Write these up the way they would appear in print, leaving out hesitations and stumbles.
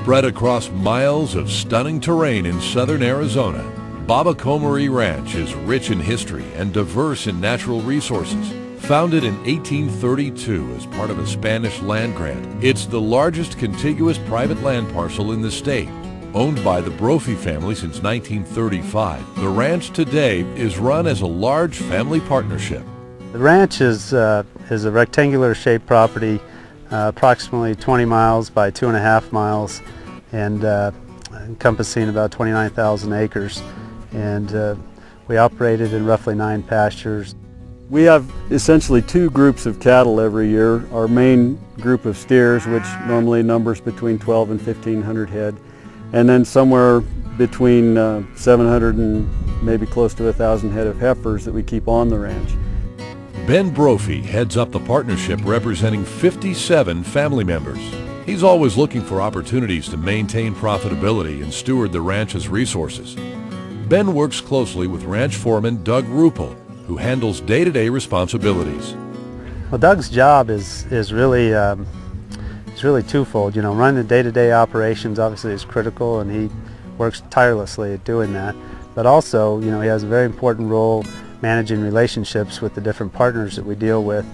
Spread across miles of stunning terrain in southern Arizona, Baba Comrie Ranch is rich in history and diverse in natural resources. Founded in 1832 as part of a Spanish land grant, it's the largest contiguous private land parcel in the state. Owned by the Brophy family since 1935, the ranch today is run as a large family partnership. The ranch is a rectangular-shaped property, approximately 20 miles by 2.5 miles, and encompassing about 29,000 acres. And we operated in roughly 9 pastures. We have essentially 2 groups of cattle every year. Our main group of steers, which normally numbers between 12 and 1,500 head, and then somewhere between 700 and maybe close to 1,000 head of heifers that we keep on the ranch. Ben Brophy heads up the partnership representing 57 family members. He's always looking for opportunities to maintain profitability and steward the ranch's resources. Ben works closely with ranch foreman Doug Ruppel, who handles day-to-day responsibilities. Well, Doug's job is really twofold. You know, running the day-to-day operations obviously is critical, and he works tirelessly at doing that. But also, you know, he has a very important role managing relationships with the different partners that we deal with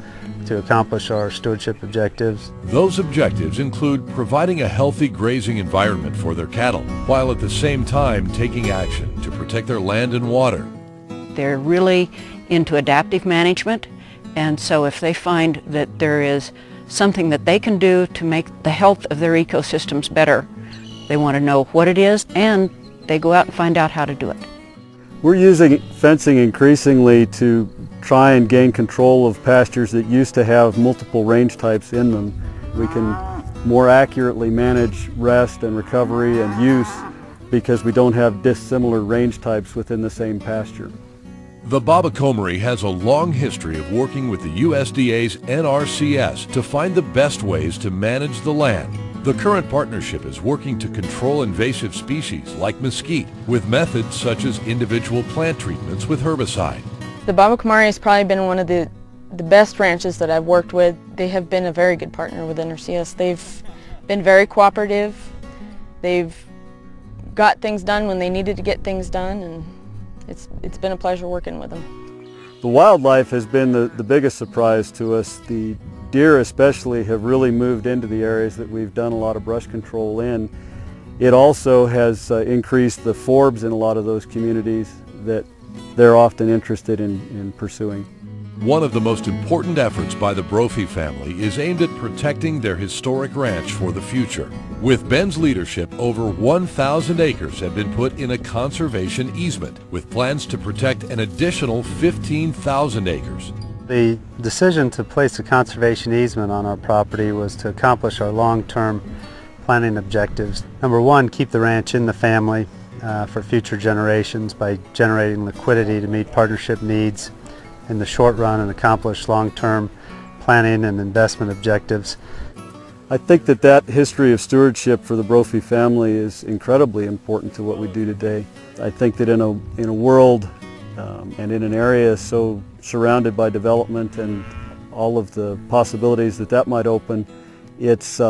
to accomplish our stewardship objectives. Those objectives include providing a healthy grazing environment for their cattle, while at the same time taking action to protect their land and water. They're really into adaptive management, and so if they find that there is something that they can do to make the health of their ecosystems better, they want to know what it is, and they go out and find out how to do it. We're using fencing increasingly to try and gain control of pastures that used to have multiple range types in them. We can more accurately manage rest and recovery and use because we don't have dissimilar range types within the same pasture. The Baba Comrie has a long history of working with the USDA's NRCS to find the best ways to manage the land. The current partnership is working to control invasive species like mesquite with methods such as individual plant treatments with herbicide. The Baba Comrie has probably been one of the best ranches that I've worked with. They have been a very good partner with NRCS. They've been very cooperative. They've got things done when they needed to get things done, and it's been a pleasure working with them. The wildlife has been the biggest surprise to us. The deer especially have really moved into the areas that we've done a lot of brush control in. It also has increased the forbs in a lot of those communities that they're often interested in pursuing. One of the most important efforts by the Brophy family is aimed at protecting their historic ranch for the future. With Ben's leadership, over 1,000 acres have been put in a conservation easement, with plans to protect an additional 15,000 acres. The decision to place a conservation easement on our property was to accomplish our long-term planning objectives. Number one, keep the ranch in the family for future generations by generating liquidity to meet partnership needs in the short run and accomplish long-term planning and investment objectives. I think that history of stewardship for the Brophy family is incredibly important to what we do today. I think that in a world and in an area so surrounded by development and all of the possibilities that might open, it's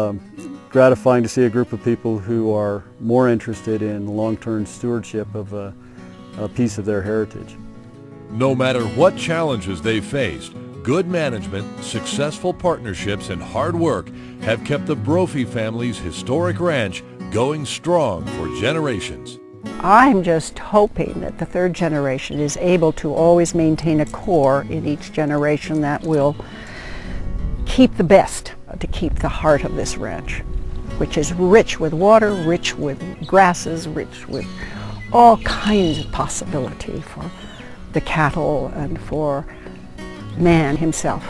gratifying to see a group of people who are more interested in long-term stewardship of a piece of their heritage. No matter what challenges they faced, good management, successful partnerships, and hard work have kept the Brophy family's historic ranch going strong for generations. I'm just hoping that the third generation is able to always maintain a core in each generation that will keep the best, to keep the heart of this ranch, which is rich with water, rich with grasses, rich with all kinds of possibility for the cattle and for man himself.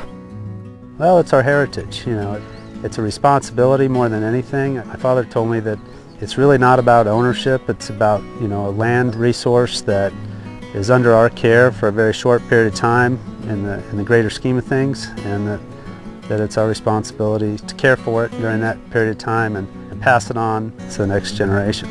Well, it's our heritage, you know. It's a responsibility more than anything. My father told me that it's really not about ownership, it's about, you know, a land resource that is under our care for a very short period of time in the greater scheme of things, and that it's our responsibility to care for it during that period of time and pass it on to the next generation.